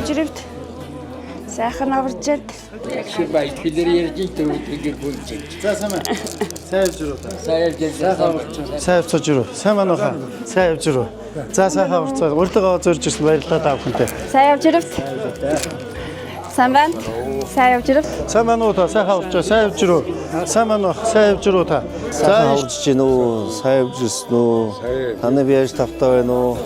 явж ирэвд. Сайхан аварчаад. Такси байт хилэр ярьж төрөөр болж. За сайн байна. Сайн явж ирүү. Сайн явж ирүү. Сайн байна уу? Сайн явж ирүү. За сайхан аварцгаа. Урилга зорж ирсэн баярлалаа та бүхэнтэй. Сайн явж ирэвд. Сайн байна. Сайн явж ирэвд. Сайн байна уу та? Сайхан аварч. Сайн явж ирүү. Сайн байна уу? Сайн явж ирүү та. Сайхан аварч гин үү? Сайн явж ирсэн үү? Таны бие тавтай байна уу?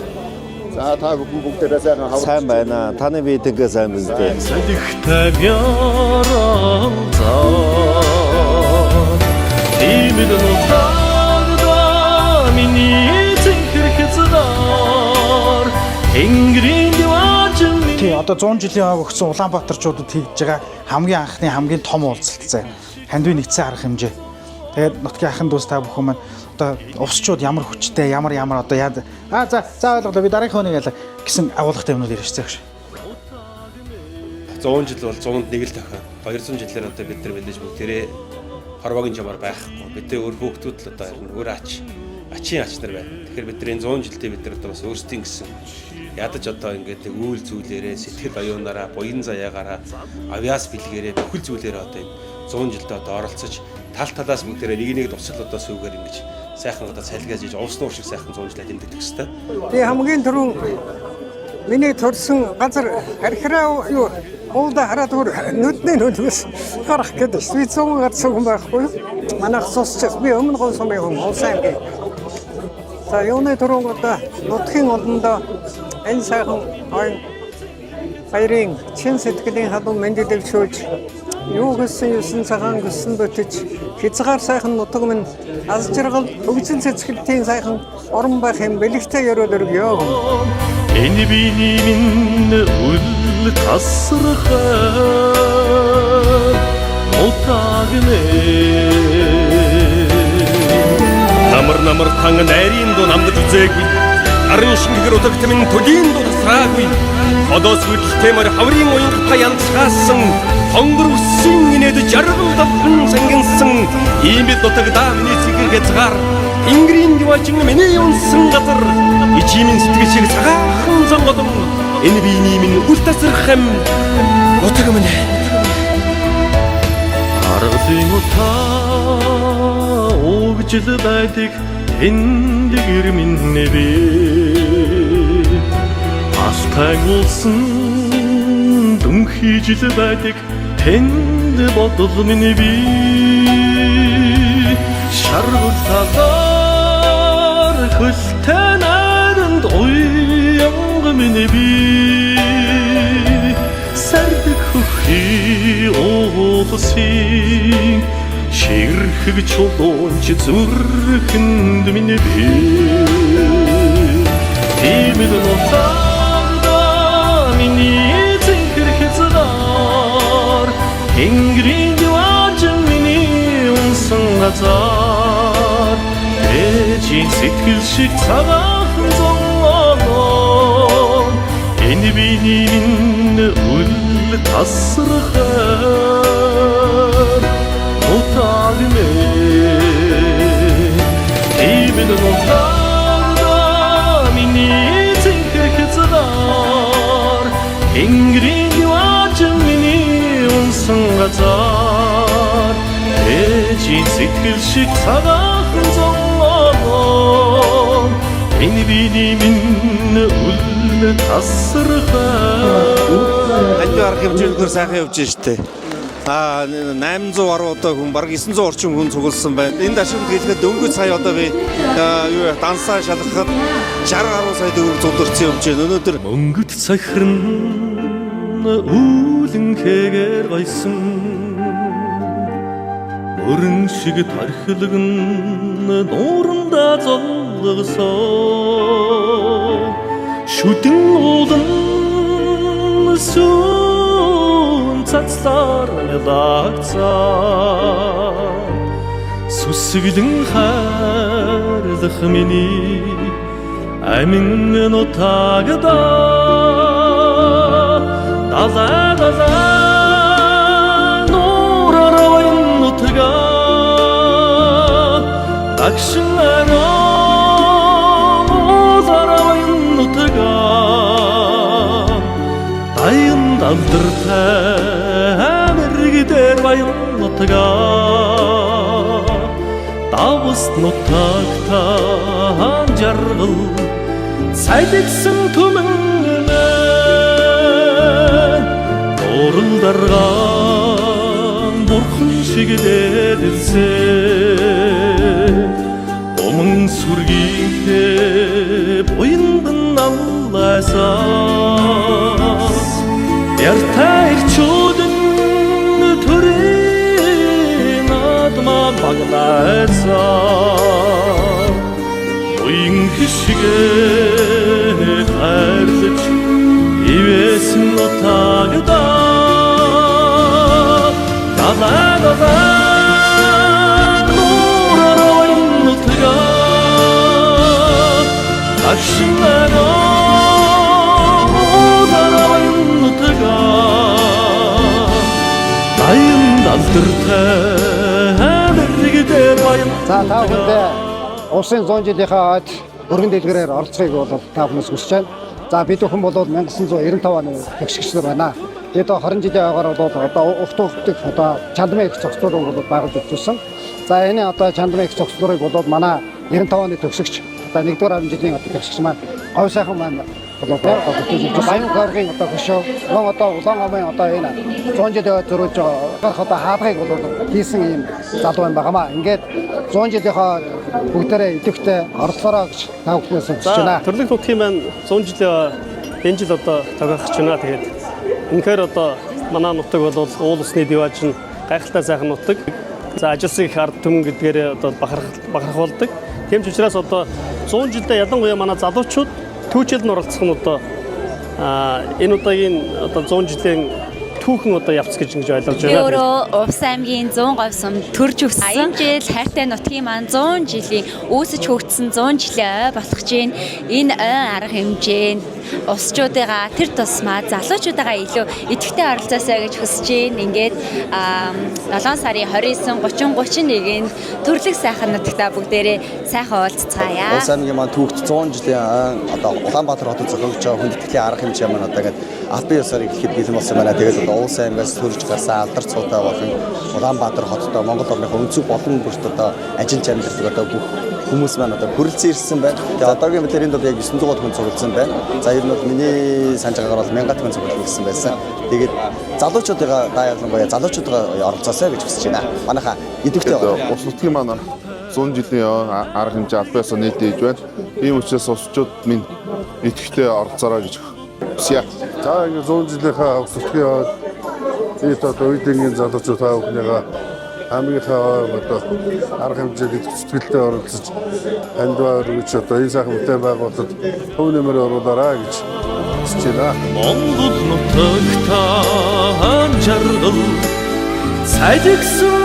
За та бүхэн бүгдээрээ сайхан хавар. Сайн байна. Таны бие тэгээ сайн биз дээ. Салхитай бяран заа. Имид нутагда миний зинхэрхцээр Тэнгэрийн диваажин. Тий, одоо 100 жилийн хойг өгсөн Улаанбаатарчуудад хийж байгаа хамгийн анхны хамгийн том уулзалт зэ. Хандив нэгдсэн арга хэмжээ. Тэгээд нутгийн ахын дүүс та бүхэн маань одоо увсчууд ямар хүчтэй, ямар одоо яа. За ойлголоо би дараагийн хоног ялаа гэсэн агуулгатай юмнууд ярьчихсан гэж. 100 жил бол 100-д нэг л тохио. 200 жилээр одоо бид нар мэдээж бүгдээрээ хорвогийн жамаар байхгүй. Бидний өөр хүүхдүүд л одоо харин өөр ачийн ач нар байна. Тэгэхээр бидний 100 жилдээ бид нар одоо бас өөрсдийн гэсэн ядаж одоо ингээд үйл зүйлээрээ сэтгэл оюунаараа буян заяагаараа авиас бэлгээрээ бүхэл зүйлээрээ одоо энэ 100 жилдээ одоо оролцож тал талаас бүгдээрээ нэг тусал одоо сүүгээр ингэж сайхан одоо цалгаж иж уус нуур шиг сайхан 100 жилээ тэмдэгдэх хэвээр. Би хамгийн түрүүн миний төрсөн газар архираа юу уулда хараад нүдний нүднээс харах гэдэг. Би 100 гарсан хүн байхгүй. Манайх сонсч би өмнө гол сумын хүн улсын англи. За юуны түрүүн одоо нутгийн олондоо энэ сайхан ойн баярын чин сэтгэлийн хадуу мэндэлэг шөөж юу гэсэн юусэн цагаан гүсэн бөтөж хязгаар сайхан нутаг минь аз жаргал өгзөн цэцгэлтийн сайхан орон байх юм бэлэгтэй өрөөд өргөё. Энэ биний минь үл тасрахаа утагнэ. Намар тан найрын дуу намдаж үзээгүй. Арын шингээр утагт минь төдийн дуу тасраагүй. Одоос хөдөлтэй мөр хаврын уянга янцгаасан хонгор үссэн инээд жаргал давхан сангинсан ийм бид нутагда миний цэгэр хязгаар Тэнгэрийн диваажин миний унсан газар ичимэн сэтгэл шиг цагаахан зонгодон энэ биений минь үл тасрах юм нутаг минь аргалын утаа өгжил байдаг тэнгэр минь би алтан улсын дүнхийжил байдаг тэнд бодол минь би шаргал талаар хөлтэй найранд уянга минь би сардаг хөхий уулсын ширхэг чулуунч зүрхэнд минь би тиймд нутагда миний зинхэрхцээр Тэнгэрийн диваажин миний унсан газар ээжийн сэтгэл шиг цагаахан зонгоо энэ биений минь үл тасрахаар утагнэ. Тиймд нутагда миний зинхэрхцээр Тэнгэрийн диваажин миний унсан газар ээжийн сэтгэл шиг цагаахан зонгоо энэ биений минь үл тасрахаа. Хандив арга хэмжээлгээр сайхан явж штэ. 800 гаруй одоо хүн бараг 900 орчим хүн цугласан байна. Энэ дашимд хэлэхэд дөнгөж сая одоо би юу дансаа шалгахад 60 гаруй сая төгрөг зулдэрсэн явж байна. Өнөөдөр мөнгөд сахирн үүлэн хэгээр гайсан өрн шиг тархилгэн нууранда золгосоо шүдэн уулан сүүн цацлаар лагцаа сүсгэлэн хайрлах миний амин нутагда даза нуураар нутага акшнара нутага айн алдартай мэрэгдэр баярлатгаа давс нутагтан жаргал сайдсан түмэн уралдаргаан бурхан шиг дээлсэн Уман сүргийнхээ буяндан аллаасаас яртай ирчүүдэн төрийн адма багнаасаа буян хишгээ хайрлаж ивэсэн нутагдаа галаа Ашмана дараван нутга дайын далдыртай мэрэгдэр баян За та бүхэндээ улсын 100 жилийнхаа хойд өргөн дэлгэрээр оролцохыг бол та бүхнээс хүсэж байна. За бид бүхэн бол 1995 оны төгсгчдэр байна. Бид 20 жилийн ойгоор бол одоо ухтуулдаг одоо чандмын их цогцлуудыг бол байгуулж өгсөн. За энэ одоо чандмын их цогцлуудыг бол манай 95 оны төгсгч одоо 1-р жилийн одоо төгсгч маань говь сайхан маань болоод баян гаргийн одоо хөшөө одоо улаан амын одоо энэ 100 жилийн зөрүүлж байгаа одоо хаалгыг бол хийсэн юм залуу юм байнамаа. Ингээд 100 жилийнхаа бүгдээрээ идэвхтэй оролцоороо гэж та бүхнээс хүсэж байна. Төрлөх нутгийн маань 100 жилийн энэ жил одоо тохиолдож байна. Тэгээд үнэхээр одоо манай нутаг бол уул усны дивааж нь гайхалтай сайхан нутаг. За ажилсан их ард түмэн гэдгээр одоо бахархуулдаг. Тийм ч учраас одоо 100 жилдээ ялангуяа манай залуучууд түүчэлд нь оролцох нь одоо энэ удаагийн одоо 100 жилийн түүхэн одоо явц гэж ойлгож байна. Би өөрөө Увс аймгийн 100 говь сум төрж өссөн. Энэ жил хайртай нутгийн маань 100 жилийн үүсэж хөгжсөн 100 жилийн ой болох чинь энэ ой арга хэмжээнд усчуудыгаа тэр тусмаа залуучуудаа илүү идэвхтэй оролцоосоо гэж хүсэж байна. Ингээд 7 сарын 29, 30, 31-нд төрлөх сайхан нутагтаа бүгдээрээ сайхан уулзцаая. Увс аймгийн маань түүхт 100 жилийн одоо Улаанбаатар хотод зохиогдож байгаа хүндэтгэлийн арга хэмжээ маань одоо ингээд албан ёсоор ихэд бэлэн болсон байна. Тэгээд одоо Увс аймгаас төрж гарсан алдар цуутай болон Улаанбаатар хотод Монгол орныхоо өнцөг болон бүрт одоо ажил амьдардаг одоо бүх хүмүүс маань одоо хүрэлцэн ирсэн байна. Тэгээд одоогийн мэдлэр энд одоо яг 900 хүн цугласан байна. За ер нь бол миний санаж байгаагаар бол 1000 хүн цугласан гэсэн байсан. Тэгээд залуучуудаа ялангуяа залуучуудаа оролцоосоо гэж хүсэж байна. Манайха идэвхтэй байна. Ус нутгийн маань 100 жилийн арга хэмжээ албан ёсоор нийтээж байна. Ийм учраас усчууд минь идэвхтэй оролцоороо гэж хүсье. За ингэ 100 жилийнхаа ус нутгийн эд одоо үеийнгийн залуучууд таа бүхнийгаа амийнхаа одоо арга хэмжээнд сэтгэлтэй оролцож хандваа өргөж одоо энэ сайхан бүтээн байгуулалт хөв нэмэр оруулаарай гэж хүсэж байна. Монгол нутагтаа жаргал сайдгсан